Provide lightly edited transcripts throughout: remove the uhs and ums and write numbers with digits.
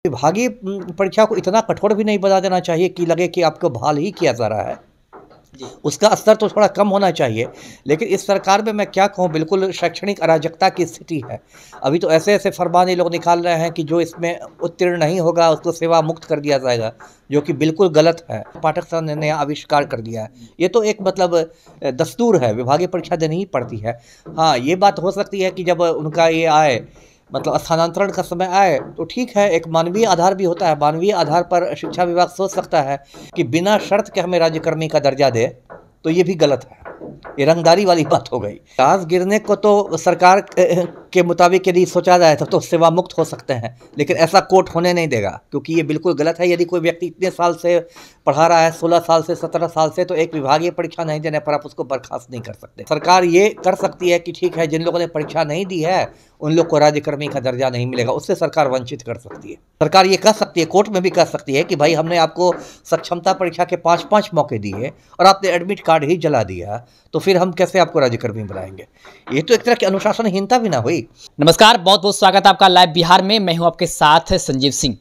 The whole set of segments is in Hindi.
विभागीय परीक्षा को इतना कठोर भी नहीं बना देना चाहिए कि लगे कि आपको बहाल ही किया जा रहा है। उसका स्तर तो थोड़ा कम होना चाहिए। लेकिन इस सरकार में मैं क्या कहूँ, बिल्कुल शैक्षणिक अराजकता की स्थिति है। अभी तो ऐसे ऐसे फरमान ये लोग निकाल रहे हैं कि जो इसमें उत्तीर्ण नहीं होगा उसको सेवा मुक्त कर दिया जाएगा, जो कि बिल्कुल गलत है। पाठक संघ ने नया आविष्कार कर दिया है। ये तो एक मतलब दस्तूर है, विभागीय परीक्षा देनी ही पड़ती है। हाँ, ये बात हो सकती है कि जब उनका ये आए, मतलब स्थानांतरण का समय आए, तो ठीक है, एक मानवीय आधार भी होता है। मानवीय आधार पर शिक्षा विभाग सोच सकता है कि बिना शर्त के हमें राज्यकर्मी का दर्जा दे, तो ये भी गलत है। ये रंगदारी वाली बात हो गई। घास गिरने को तो सरकार के मुताबिक यदि सोचा जाए तो सेवा मुक्त हो सकते हैं, लेकिन ऐसा कोर्ट होने नहीं देगा, क्योंकि ये बिल्कुल गलत है। यदि कोई व्यक्ति इतने साल से पढ़ा रहा है, 16 साल से 17 साल से, तो एक विभागीय परीक्षा नहीं देने पर आप उसको बर्खास्त नहीं कर सकते। सरकार ये कर सकती है कि ठीक है, जिन लोगों ने परीक्षा नहीं दी है उन लोग को राज्यकर्मी का दर्जा नहीं मिलेगा, उससे सरकार वंचित कर सकती है। सरकार ये कह सकती है, कोर्ट में भी कह सकती है कि भाई हमने आपको सक्षमता परीक्षा के 5-5 मौके दिए और आपने एडमिट कार्ड ही जला दिया, तो फिर हम कैसे आपको राज्यकर्मी बनाएंगे? ये तो एक तरह की अनुशासनहीनता भी ना हुई। नमस्कार, बहुत बहुत स्वागत है आपका लाइव बिहार में। मैं हूं आपके साथ संजीव सिंह।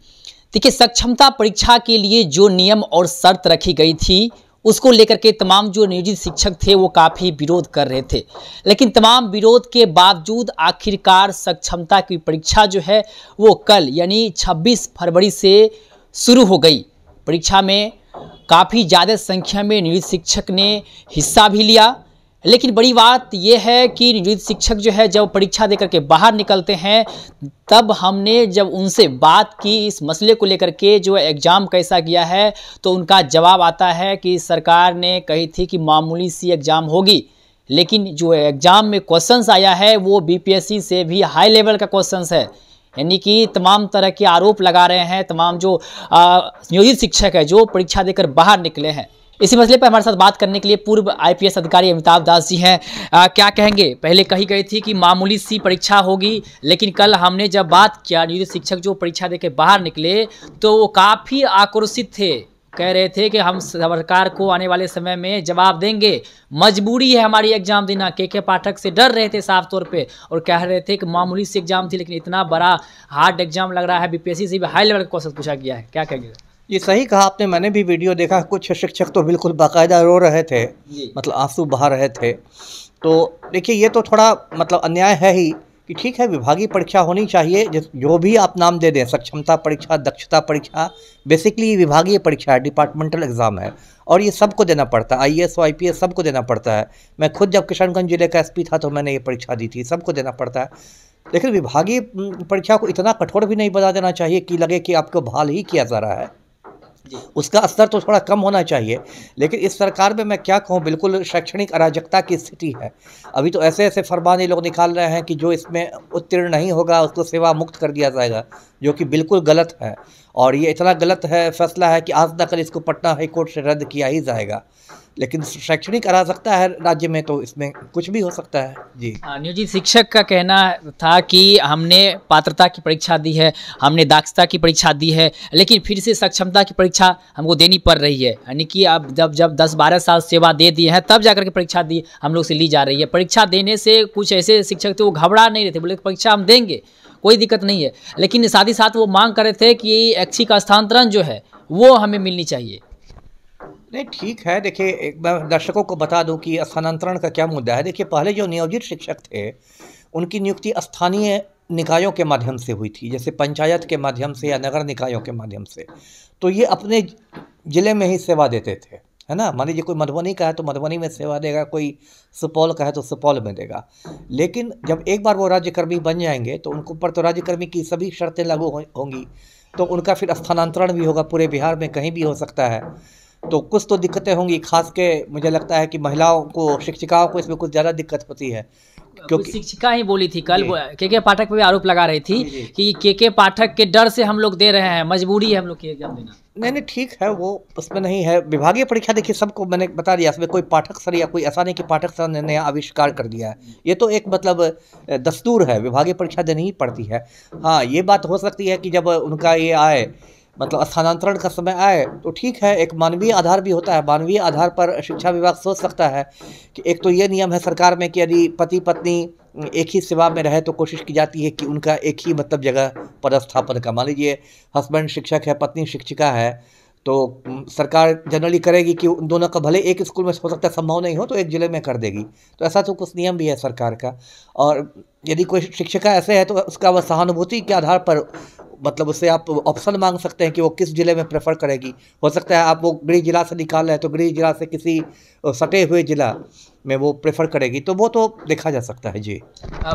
देखिए, सक्षमता परीक्षा के लिए जो नियम और शर्त रखी गई थी उसको लेकर के तमाम जो नियोजित शिक्षक थे वो काफ़ी विरोध कर रहे थे, लेकिन तमाम विरोध के बावजूद आखिरकार सक्षमता की परीक्षा जो है वो कल यानी 26 फरवरी से शुरू हो गई। परीक्षा में काफ़ी ज़्यादा संख्या में नियोजित शिक्षक ने हिस्सा भी लिया, लेकिन बड़ी बात यह है कि नियोजित शिक्षक जो है जब परीक्षा देकर के बाहर निकलते हैं, तब हमने जब उनसे बात की इस मसले को लेकर के जो एग्ज़ाम कैसा गया है, तो उनका जवाब आता है कि सरकार ने कही थी कि मामूली सी एग्ज़ाम होगी, लेकिन जो एग्ज़ाम में क्वेश्चंस आया है वो बीपीएससी से भी हाई लेवल का क्वेश्चंस है। यानी कि तमाम तरह के आरोप लगा रहे हैं तमाम जो नियोजित शिक्षक है जो परीक्षा देकर बाहर निकले हैं। इसी मसले पर हमारे साथ बात करने के लिए पूर्व आईपीएस अधिकारी अमिताभ दास जी हैं। क्या कहेंगे? पहले कही गई थी कि मामूली सी परीक्षा होगी, लेकिन कल हमने जब बात किया नियोजित शिक्षक जो परीक्षा देकर बाहर निकले तो वो काफ़ी आक्रोशित थे। कह रहे थे कि हम सरकार को आने वाले समय में जवाब देंगे, मजबूरी है हमारी एग्ज़ाम देना। के पाठक से डर रहे थे साफ तौर पे और कह रहे थे कि मामूली सी एग्ज़ाम थी, लेकिन इतना बड़ा हार्ड एग्ज़ाम लग रहा है, बीपीएससी से भी हाई लेवल का क्वेश्चन पूछा गया है। क्या कहेंगे? ये सही कहा आपने, मैंने भी वीडियो देखा। कुछ शिक्षक तो बिल्कुल बाकायदा रो रहे थे, मतलब आंसू बहा रहे थे। तो देखिए, ये तो थोड़ा मतलब अन्याय है ही कि ठीक है, विभागीय परीक्षा होनी चाहिए। जो भी आप नाम दे दें, सक्षमता परीक्षा, दक्षता परीक्षा, बेसिकली विभागीय परीक्षा है, डिपार्टमेंटल एग्ज़ाम है, और ये सबको देना पड़ता है। आईएएस और आईपीएस सबको देना पड़ता है। मैं खुद जब किशनगंज जिले का एसपी था तो मैंने ये परीक्षा दी थी, सबको देना पड़ता है। लेकिन विभागीय परीक्षा को इतना कठोर भी नहीं बना देना चाहिए कि लगे कि आपको बहाल ही किया जा रहा है। उसका स्तर तो थोड़ा कम होना चाहिए। लेकिन इस सरकार में मैं क्या कहूँ, बिल्कुल शैक्षणिक अराजकता की स्थिति है। अभी तो ऐसे ऐसे फरमान ये लोग निकाल रहे हैं कि जो इसमें उत्तीर्ण नहीं होगा उसको सेवा मुक्त कर दिया जाएगा, जो कि बिल्कुल गलत है। और ये इतना गलत है फैसला है कि आज तक इसको पटना हाई कोर्ट से रद्द किया ही जाएगा। लेकिन शैक्षणिक अराजकता है राज्य में, तो इसमें कुछ भी हो सकता है। जी, नियोजित शिक्षक का कहना था कि हमने पात्रता की परीक्षा दी है, हमने दक्षता की परीक्षा दी है, लेकिन फिर से सक्षमता की परीक्षा हमको देनी पड़ रही है। यानी कि अब जब 10-12 साल सेवा दे दिए हैं तब जाकर के परीक्षा दी हम लोग से ली जा रही है। परीक्षा देने से कुछ ऐसे शिक्षक थे वो घबरा नहीं रहे थे, बोले परीक्षा हम देंगे, कोई दिक्कत नहीं है। लेकिन साथ ही साथ वो मांग कर रहे थे कि ऐच्छिक स्थानांतरण जो है वो हमें मिलनी चाहिए। नहीं, ठीक है। देखिए, एक बार दर्शकों को बता दूं कि स्थानांतरण का क्या मुद्दा है। देखिए, पहले जो नियोजित शिक्षक थे उनकी नियुक्ति स्थानीय निकायों के माध्यम से हुई थी, जैसे पंचायत के माध्यम से या नगर निकायों के माध्यम से। तो ये अपने ज़िले में ही सेवा देते थे, है ना। मान लीजिए कोई मधुबनी का है तो मधुबनी में सेवा देगा, कोई सुपौल का है तो सुपौल में देगा। लेकिन जब एक बार वो राज्यकर्मी बन जाएंगे तो उनको ऊपर तो राज्यकर्मी की सभी शर्तें लागू होंगी, तो उनका फिर स्थानांतरण भी होगा, पूरे बिहार में कहीं भी हो सकता है। तो कुछ तो दिक्कतें होंगी, खास के मुझे लगता है कि महिलाओं को, शिक्षिकाओं को इसमें कुछ ज़्यादा दिक्कत होती है, क्योंकि शिक्षिका ही बोली थी कल, के पाठक पे भी आरोप लगा रही थी कि के पाठक के डर से हम लोग दे रहे हैं, मजबूरी है हम लोग की एग्जाम देना। नहीं, ठीक है, वो उसमें नहीं है। विभागीय परीक्षा देखिए सबको मैंने बता दिया, इसमें कोई पाठक सर या कोई ऐसा नहीं कि पाठक सर ने नया आविष्कार कर दिया है। ये तो एक मतलब दस्तूर है, विभागीय परीक्षा देनी ही पड़ती है। हाँ, ये बात हो सकती है कि जब उनका ये आए, मतलब स्थानांतरण का समय आए, तो ठीक है, एक मानवीय आधार भी होता है। मानवीय आधार पर शिक्षा विभाग सोच सकता है कि एक तो ये नियम है सरकार में कि यदि पति पत्नी एक ही सेवा में रहे तो कोशिश की जाती है कि उनका एक ही मतलब जगह पदस्थापन का। मान लीजिए हस्बैंड शिक्षक है, पत्नी शिक्षिका है, तो सरकार जनरली करेगी कि उन दोनों का भले एक स्कूल में हो सकता है संभव नहीं हो तो एक जिले में कर देगी। तो ऐसा तो कुछ नियम भी है सरकार का। और यदि कोई शिक्षिका ऐसे है तो उसका वह सहानुभूति के आधार पर मतलब उससे आप ऑप्शन मांग सकते हैं कि वो किस जिले में प्रेफर करेगी। हो सकता है आप वो गृह जिला से निकाल रहे हैं तो गृह जिला से किसी सटे हुए जिला में वो प्रेफर करेगी, तो वो तो देखा जा सकता है। जी,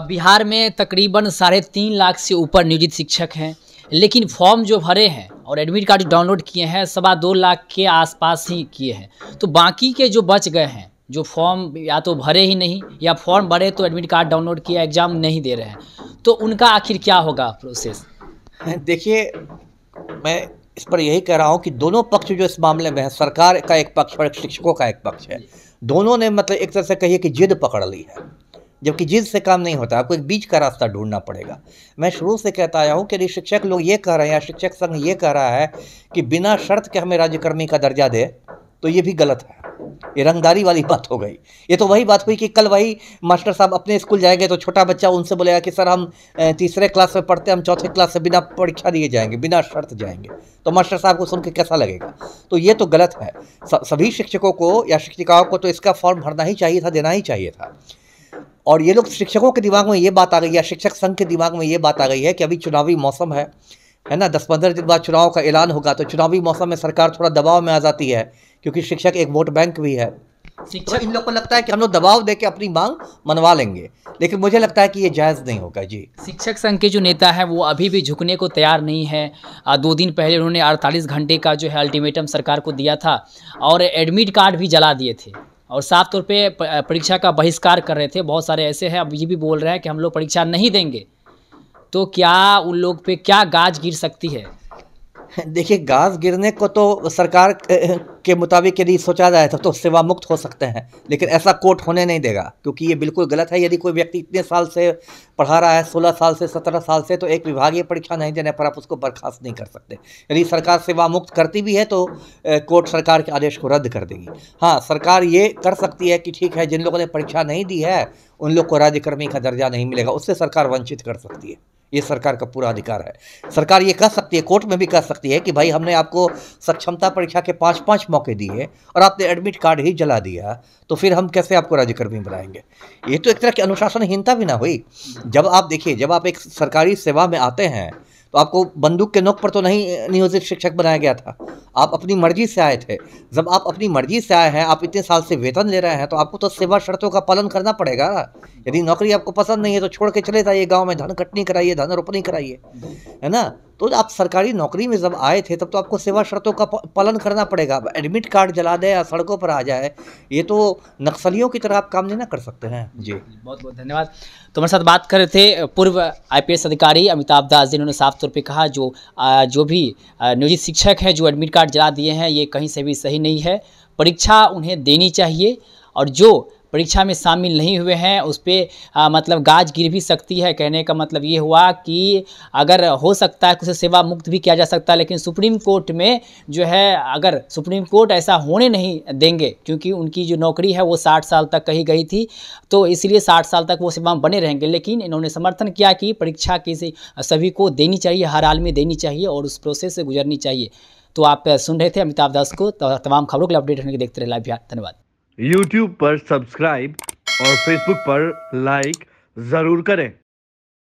बिहार में तकरीबन 3.5 लाख से ऊपर नियोजित शिक्षक हैं, लेकिन फॉर्म जो भरे हैं और एडमिट कार्ड डाउनलोड किए हैं 2.25 लाख के आसपास ही किए हैं। तो बाकी के जो बच गए हैं, जो फॉर्म या तो भरे ही नहीं या फॉर्म भरे तो एडमिट कार्ड डाउनलोड किया, एग्ज़ाम नहीं दे रहे हैं, तो उनका आखिर क्या होगा प्रोसेस? देखिए, मैं इस पर यही कह रहा हूँ कि दोनों पक्ष जो इस मामले में है, सरकार का एक पक्ष और शिक्षकों का एक पक्ष है, दोनों ने मतलब एक तरह से कहिए कि जिद पकड़ ली है, जबकि जिद से काम नहीं होता। आपको एक बीच का रास्ता ढूंढना पड़ेगा। मैं शुरू से कहता आया हूँ कि यदि शिक्षक लोग ये कह रहे हैं या शिक्षक संघ ये कह रहा है कि बिना शर्त के हमें राज्यकर्मी का दर्जा दे, तो ये भी गलत है। ये रंगदारी वाली बात हो गई। ये तो वही बात हुई कि कल वही मास्टर साहब अपने स्कूल जाएंगे तो छोटा बच्चा उनसे बोलेगा कि सर हम तीसरे क्लास में पढ़ते हैं, हम चौथे क्लास से बिना परीक्षा दिए जाएंगे, बिना शर्त जाएंगे, तो मास्टर साहब को सुन के कैसा लगेगा? तो ये तो गलत है। सभी शिक्षकों को या शिक्षिकाओं को तो इसका फॉर्म भरना ही चाहिए था, देना ही चाहिए था। और ये लोग शिक्षकों के दिमाग में ये बात आ गई या शिक्षक संघ के दिमाग में ये बात आ गई है कि अभी चुनावी मौसम है ना, 10-15 दिन बाद चुनाव का ऐलान होगा, तो चुनावी मौसम में सरकार थोड़ा दबाव में आ जाती है, क्योंकि शिक्षक एक वोट बैंक भी है। तो इन लोग को लगता है कि हम लोग दबाव दे के अपनी मांग मनवा लेंगे, लेकिन मुझे लगता है कि ये जायज़ नहीं होगा। जी, शिक्षक संघ के जो नेता हैं वो अभी भी झुकने को तैयार नहीं है। 2 दिन पहले उन्होंने 48 घंटे का जो है अल्टीमेटम सरकार को दिया था और एडमिट कार्ड भी जला दिए थे और साफ तौर पे परीक्षा का बहिष्कार कर रहे थे। बहुत सारे ऐसे हैं अब ये भी बोल रहे हैं कि हम लोग परीक्षा नहीं देंगे। तो क्या उन लोग पे क्या गाज गिर सकती है? देखिए, गाज गिरने को तो सरकार के मुताबिक यदि सोचा जाए तो सेवा मुक्त हो सकते हैं, लेकिन ऐसा कोर्ट होने नहीं देगा, क्योंकि ये बिल्कुल गलत है। यदि कोई व्यक्ति इतने साल से पढ़ा रहा है, 16 साल से 17 साल से, तो एक विभागीय परीक्षा नहीं देने पर आप उसको बर्खास्त नहीं कर सकते। यदि सरकार सेवा मुक्त करती भी है तो कोर्ट सरकार के आदेश को रद्द कर देगी। हाँ, सरकार ये कर सकती है कि ठीक है, जिन लोगों ने परीक्षा नहीं दी है उन लोग को राज्यकर्मी का दर्जा नहीं मिलेगा, उससे सरकार वंचित कर सकती है। ये सरकार का पूरा अधिकार है। सरकार ये कह सकती है, कोर्ट में भी कह सकती है कि भाई हमने आपको सक्षमता परीक्षा के 5-5 मौके दिए और आपने एडमिट कार्ड ही जला दिया, तो फिर हम कैसे आपको राज्यकर्मी बनाएंगे? ये तो एक तरह की अनुशासनहीनता भी ना हुई। जब आप देखिए, जब आप एक सरकारी सेवा में आते हैं तो आपको बंदूक के नोक पर तो नहीं नियोजित शिक्षक बनाया गया था, आप अपनी मर्जी से आए थे। जब आप अपनी मर्जी से आए हैं, आप इतने साल से वेतन ले रहे हैं, तो आपको तो सेवा शर्तों का पालन करना पड़ेगा। यदि नौकरी आपको पसंद नहीं है तो छोड़ के चले जाइए, गांव में धन कटनी कराइए, धन रोपनी कराइए, है ना। तो आप सरकारी नौकरी में जब आए थे तब तो आपको सेवा शर्तों का पालन करना पड़ेगा। एडमिट कार्ड जला दे या सड़कों पर आ जाए, ये तो नक्सलियों की तरह आप काम नहीं ना कर सकते हैं। जी, बहुत बहुत धन्यवाद। तो हमारे साथ बात कर रहे थे पूर्व IPS अधिकारी अमिताभ दास, जिन्होंने साफ तौर पे कहा जो भी नियोजित शिक्षक हैं जो एडमिट कार्ड जला दिए हैं, ये कहीं से भी सही नहीं है। परीक्षा उन्हें देनी चाहिए और जो परीक्षा में शामिल नहीं हुए हैं उस पर मतलब गाज गिर भी सकती है। कहने का मतलब ये हुआ कि अगर हो सकता है उसे सेवा मुक्त भी किया जा सकता है, लेकिन सुप्रीम कोर्ट में जो है, अगर सुप्रीम कोर्ट ऐसा होने नहीं देंगे, क्योंकि उनकी जो नौकरी है वो 60 साल तक कही गई थी, तो इसलिए 60 साल तक वो सेवा में बने रहेंगे। लेकिन इन्होंने समर्थन किया कि परीक्षा किसी सभी को देनी चाहिए, हर हाल में देनी चाहिए और उस प्रोसेस से गुजरनी चाहिए। तो आप सुन रहे थे अमिताभ दास को। तमाम खबरों के लिए अपडेट होने के देखते रहे लाइव बिहार। धन्यवाद। YouTube पर सब्सक्राइब और Facebook पर लाइक ज़रूर करें।